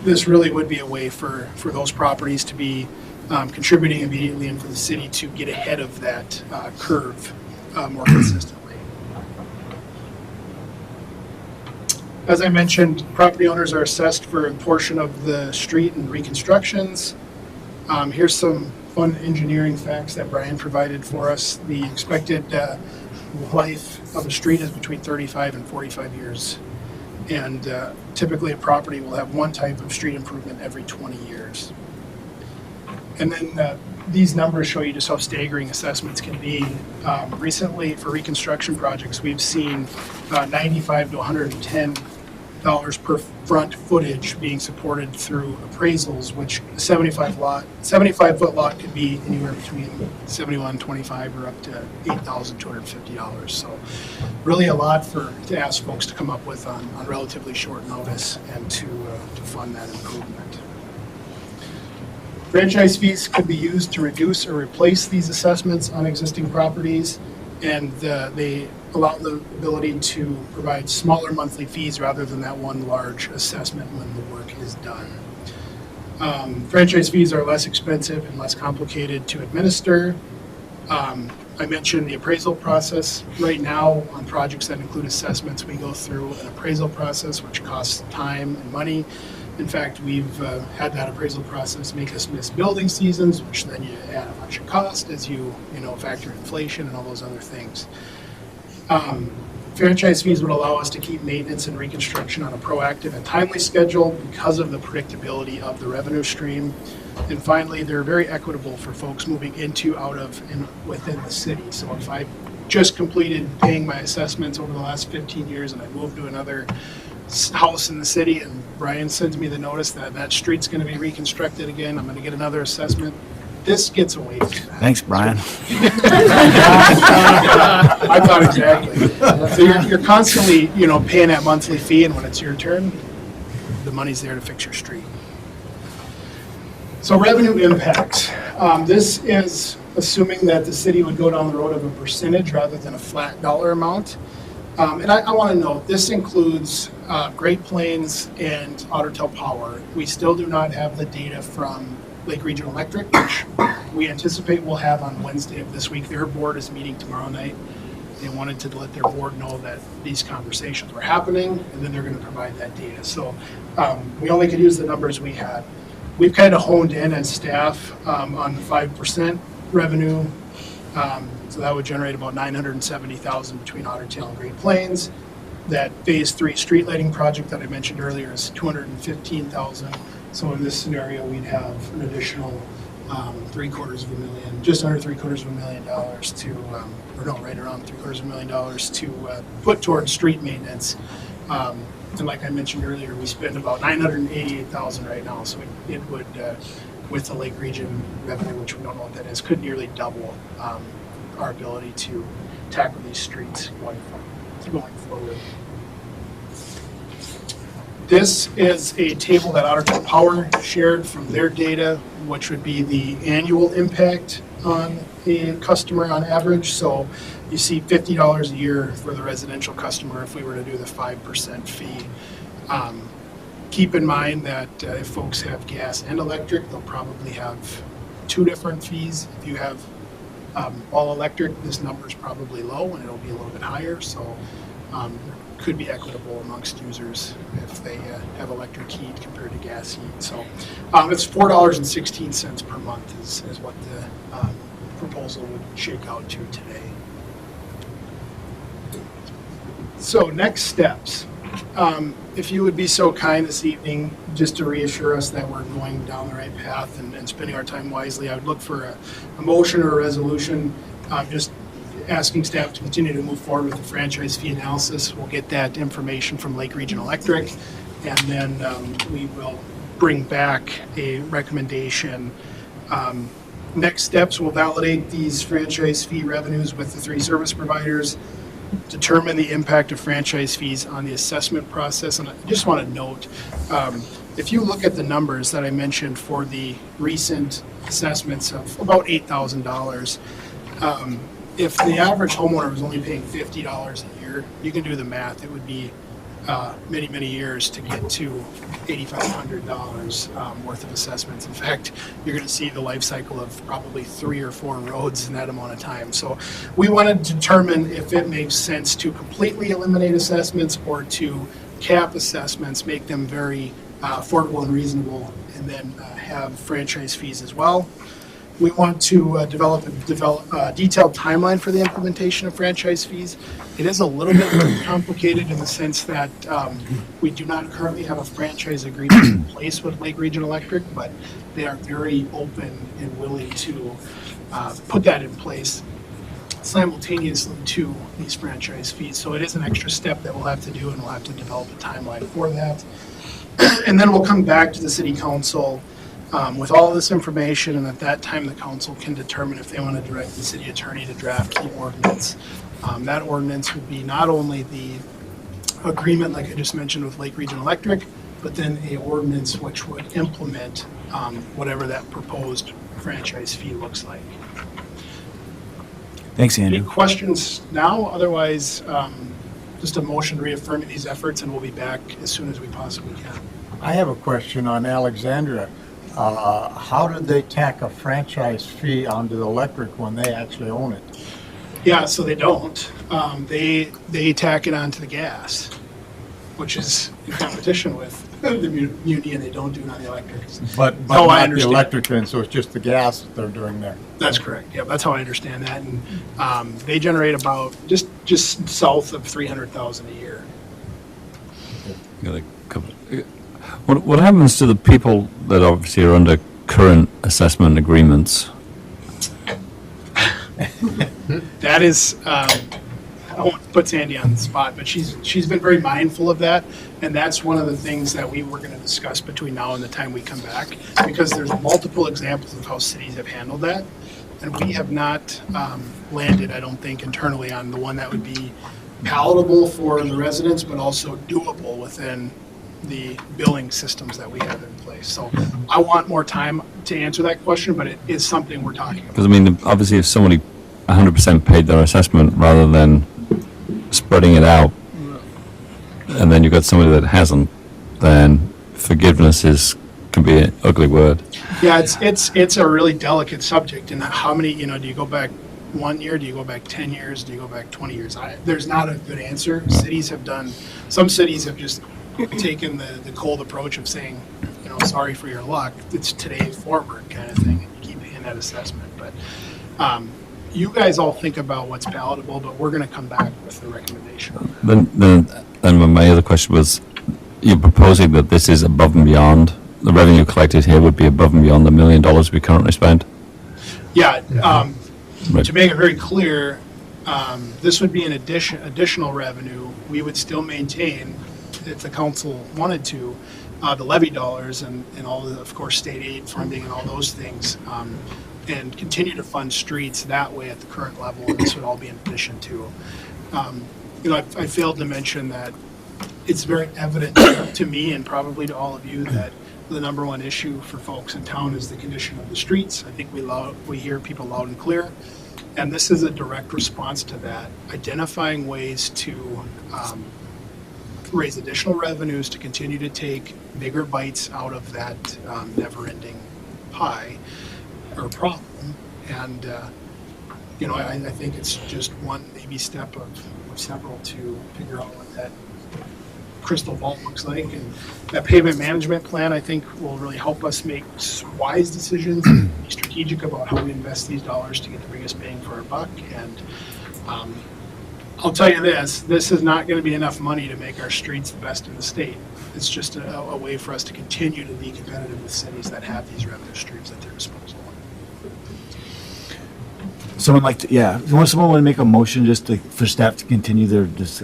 this really would be a way for those properties to be contributing immediately and for the city to get ahead of that curve more consistently. As I mentioned, property owners are assessed for a portion of the street and reconstructions. Here's some fun engineering facts that Brian provided for us. The expected life of a street is between 35 and 45 years. And typically a property will have one type of street improvement every 20 years. And then these numbers show you just how staggering assessments can be. Recently, for reconstruction projects, we've seen $95 to $110 per front footage being supported through appraisals, which a 75-foot lot could be anywhere between $71.25 or up to $8,250. So really a lot to ask folks to come up with on relatively short notice and to fund that improvement. Franchise fees could be used to reduce or replace these assessments on existing properties, and they allow the ability to provide smaller monthly fees rather than that one large assessment when the work is done. Franchise fees are less expensive and less complicated to administer. I mentioned the appraisal process. Right now, on projects that include assessments, we go through an appraisal process which costs time and money. In fact, we've had that appraisal process make us miss building seasons, which then you add a bunch of cost as you factor inflation and all those other things. Franchise fees would allow us to keep maintenance and reconstruction on a proactive and timely schedule because of the predictability of the revenue stream. And finally, they're very equitable for folks moving into, out of, and within the city. So if I just completed paying my assessments over the last 15 years and I moved to another house in the city and Brian sends me the notice that that street's going to be reconstructed again, I'm going to get another assessment, this gets away from that. Thanks, Brian. I thought exactly. So you're constantly, paying that monthly fee, and when it's your turn, the money's there to fix your street. So revenue impacts. This is assuming that the city would go down the road of a percentage rather than a flat dollar amount. And I want to note, this includes Great Plains and Otter Tail Power. We still do not have the data from Lake Regional Electric, which we anticipate we'll have on Wednesday of this week. Their board is meeting tomorrow night. They wanted to let their board know that these conversations were happening, and then they're going to provide that data. So we only could use the numbers we had. We've kind of honed in as staff on the 5% revenue. So that would generate about $970,000 between Otter Tail and Great Plains. That Phase 3 street lighting project that I mentioned earlier is $215,000. So in this scenario, we'd have an additional $750,000, just under $750,000 to, right around $750,000 to put towards street maintenance. And like I mentioned earlier, we spend about $988,000 right now. So it would, with the Lake Region revenue, which we don't know what that is, could nearly double our ability to tackle these streets going forward. This is a table that Otter Tail Power shared from their data, which would be the annual impact on a customer on average. So you see $50 a year for the residential customer if we were to do the 5% fee. Keep in mind that if folks have gas and electric, they'll probably have two different fees. If you have all electric, this number is probably low and it'll be a little bit higher. So could be equitable amongst users if they have electric heat compared to gas heat. So it's $4.16 per month is what the proposal would shake out to today. So next steps. If you would be so kind this evening, just to reassure us that we're going down the right path and spending our time wisely, I would look for a motion or a resolution just asking staff to continue to move forward with the franchise fee analysis. We'll get that information from Lake Regional Electric, and then we will bring back a recommendation. Next steps, we'll validate these franchise fee revenues with the 3 service providers, determine the impact of franchise fees on the assessment process. And I just want to note, if you look at the numbers that I mentioned for the recent assessments of about $8,000, if the average homeowner was only paying $50 a year, you can do the math. It would be many, many years to get to $8,500 worth of assessments. In fact, you're going to see the life cycle of probably 3 or 4 roads in that amount of time. So we want to determine if it makes sense to completely eliminate assessments or to cap assessments, make them very affordable and reasonable, and then have franchise fees as well. We want to develop a detailed timeline for the implementation of franchise fees. It is a little bit more complicated in the sense that we do not currently have a franchise agreement in place with Lake Region Electric, but they are very open and willing to put that in place simultaneously to these franchise fees. So it is an extra step that we'll have to do, and we'll have to develop a timeline for that. And then we'll come back to the city council with all this information, and at that time, the council can determine if they want to direct the city attorney to draft the ordinance. That ordinance would be not only the agreement, like I just mentioned, with Lake Region Electric, but then a ordinance which would implement whatever that proposed franchise fee looks like. Thanks, Any Andrew. questions now? Otherwise, just a motion reaffirming these efforts, and we'll be back as soon as we possibly can. I have a question on Alexandria. How did they tack a franchise fee onto the electric when they actually own it? Yeah, so they don't. They tack it onto the gas, which is in competition with the muni, and they don't do it on the electric. But I not the understand. electric then, so it's just the gas that they're doing there. That's correct. Yeah, that's how I understand that. And they generate about just south of 300,000 a year. Got a couple. What happens to the people that obviously are under current assessment agreements? That is, I won't put Sandy on the spot, but she's been very mindful of that, and that's one of the things that we were going to discuss between now and the time we come back, because there's multiple examples of how cities have handled that, and we have not landed, I don't think, internally on the one that would be palatable for the residents, but also doable within the billing systems that we have in place. So I want more time to answer that question, but it is something we're talking about. Because I mean, obviously, if somebody 100% paid their assessment rather than spreading it out, and then you've got somebody that hasn't, then forgiveness can be an ugly word. Yeah, it's a really delicate subject. And how many, do you go back 1 year? Do you go back 10 years? Do you go back 20 years? There's not a good answer. Some cities have just taken the cold approach of saying, sorry for your luck. It's today forward kind of thing. And you keep paying that assessment. But you guys all think about what's palatable, but we're going to come back with the recommendation. Then my other question was, you're proposing that this is above and beyond, the revenue collected here would be above and beyond the $1 million we currently spend? Yeah, Right. to make it very clear, this would be an additional revenue. We would still maintain, if the council wanted to, the levy dollars and all the, of course, state aid funding and all those things, and continue to fund streets that way at the current level, and this would all be in addition to. I failed to mention that it's very evident to me and probably to all of you that the number one issue for folks in town is the condition of the streets. I think we hear people loud and clear, and this is a direct response to that, identifying ways to raise additional revenues to continue to take bigger bites out of that never-ending pie or problem. And I think it's just one maybe step of several to figure out what that crystal ball looks like. And that pavement management plan, I think, will really help us make wise decisions and be strategic about how we invest these dollars to get the biggest bang for our buck. And I'll tell you this is not going to be enough money to make our streets the best in the state. It's just a way for us to continue to be competitive with cities that have these revenue streams at their disposal. Someone want to make a motion for staff to continue their, just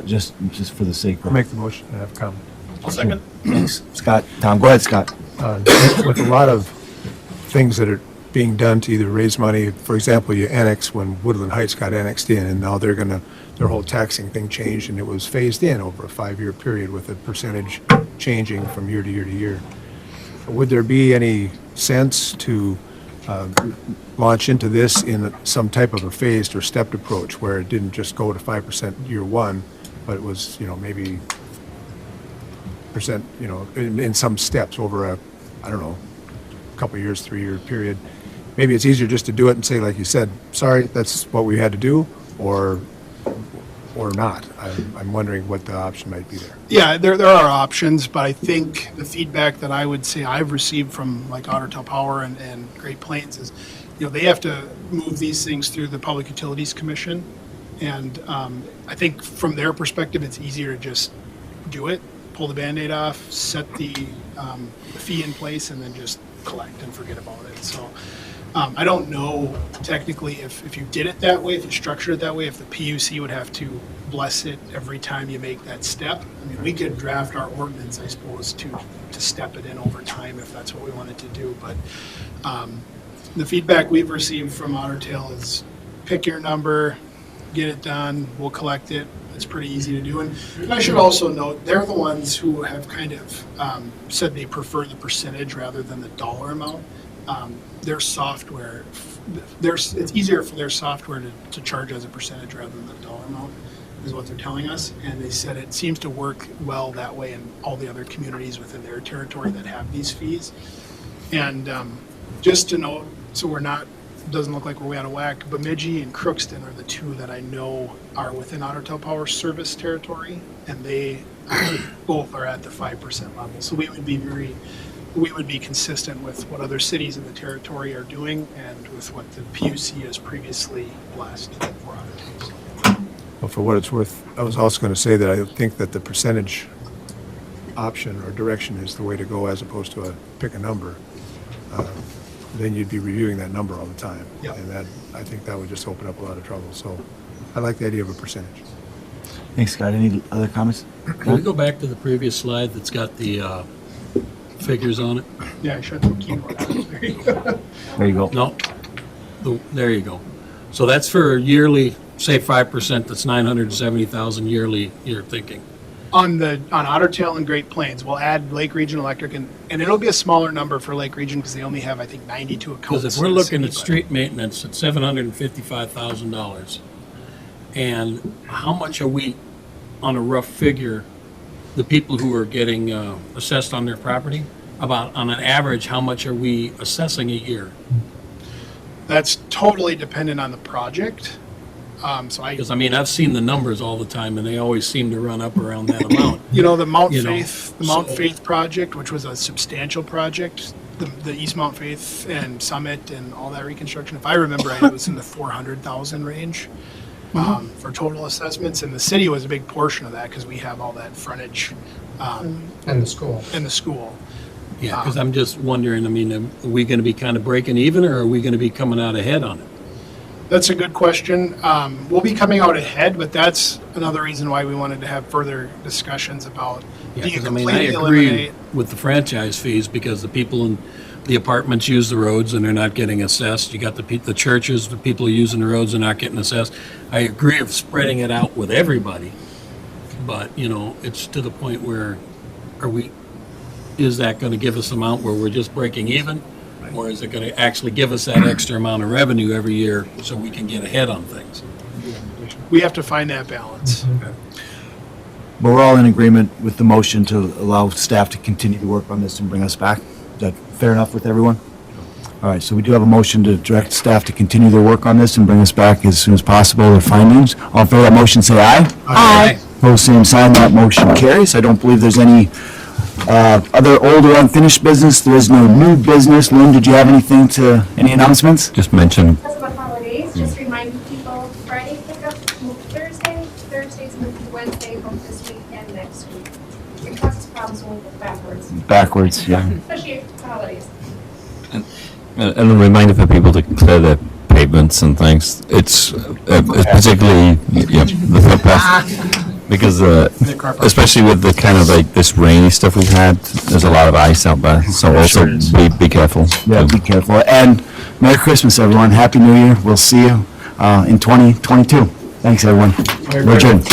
for the sake I'll of. make the motion and have comment. I'll second. Thanks, Scott. Tom, go ahead, Scott. With a lot of things that are being done to either raise money, for example, you annex when Woodland Heights got annexed in, and now their whole taxing thing changed, and it was phased in over a 5-year period with a percentage changing from year to year to year. Would there be any sense to launch into this in some type of a phased or stepped approach where it didn't just go to 5% year one, but it was, maybe percent, in some steps over a couple years, 3-year period. Maybe it's easier just to do it and say, like you said, sorry, that's what we had to do, or or not. I'm wondering what the option might be there. Yeah, there are options, but I think the feedback that I would say I've received from like Otter Power and Great Plains is, they have to move these things through the Public Utilities Commission. And I think from their perspective, it's easier to just do it, pull the Band-Aid off, set the fee in place, and then just collect and forget about it. So I don't know technically if you did it that way, if you structured it that way, if the PUC would have to bless it every time you make that step. I mean, we could draft our ordinance, I suppose, to step it in over time if that's what we wanted to do. But the feedback we've received from Otter Tail is pick your number, get it done, we'll collect it. It's pretty easy to do. And I should also note, they're the ones who have kind of said they prefer the percentage rather than the dollar amount. Their software, it's easier for their software to charge as a percentage rather than the dollar amount, is what they're telling us. And they said it seems to work well that way in all the other communities within their territory that have these fees. And just to note, so doesn't look like we're way out of whack, Bemidji and Crookston are the two that I know are within Otter Tail Power service territory, and they both are at the 5% level. So we would be consistent with what other cities in the territory are doing and with what the PUC has previously blessed for Otter Tail. Well, for what it's worth, I was also going to say that I think that the percentage option or direction is the way to go as opposed to pick a number. Then you'd be reviewing that number all the time. Yep. And I think that would just open up a lot of trouble. So I like the idea of a percentage. Thanks, Scott. Any other comments? Can we go back to the previous slide that's got the figures on it? Yeah, I shut the keyboard out. There you go. There you go. No, there you go. So that's for yearly, say 5%, that's 970,000 yearly, you're thinking. On Otter Tail and Great Plains, we'll add Lake Region Electric, and it'll be a smaller number for Lake Region because they only have, I think, 92 accounts. Because if we're looking at street maintenance at $755,000, and how much are we, on a rough figure, the people who are getting assessed on their property, about on an average, how much are we assessing a year? That's totally dependent on the project. Because I've seen the numbers all the time, and they always seem to run up around that amount. The Mount Faith project, which was a substantial project, the East Mount Faith and Summit and all that reconstruction. If I remember right, it was in the 400,000 range for total assessments, and the city was a big portion of that because we have all that frontage And the school. Yeah, because I'm just wondering, are we going to be kind of breaking even, or are we going to be coming out ahead on it? That's a good question. We'll be coming out ahead, but that's another reason why we wanted to have further discussions about do you I completely agree eliminate. with the franchise fees because the people in the apartments use the roads and they're not getting assessed. You got the churches, the people using the roads are not getting assessed. I agree of spreading it out with everybody, but it's to the point where is that going to give us an amount where we're just breaking even? Or is it going to actually give us that extra amount of revenue every year so we can get ahead on things? We have to find that balance. But we're all in agreement with the motion to allow staff to continue to work on this and bring us back. Is that fair enough with everyone? All right, so we do have a motion to direct staff to continue their work on this and bring us back as soon as possible their findings. All in favor of that motion, say aye. Aye. Opposed, same sign. That motion carries. I don't believe there's any other old or unfinished business. There is no new business. Lynn, did you have any announcements? Just mention, Because of the holidays, just reminding people, Friday pickup moved Thursday, Thursday's moved to Wednesday, both this week and next week. It causes problems when we go backwards, Backwards, yeah. especially for the holidays. and a reminder for people to clear their pavements and things. It's particularly the footpath. Because especially with the kind of like this rainy stuff we've had, there's a lot of ice out there. So also be careful. Yeah, be careful. And Merry Christmas, everyone. Happy New Year. We'll see you in 2022. Thanks, everyone. We're adjourned.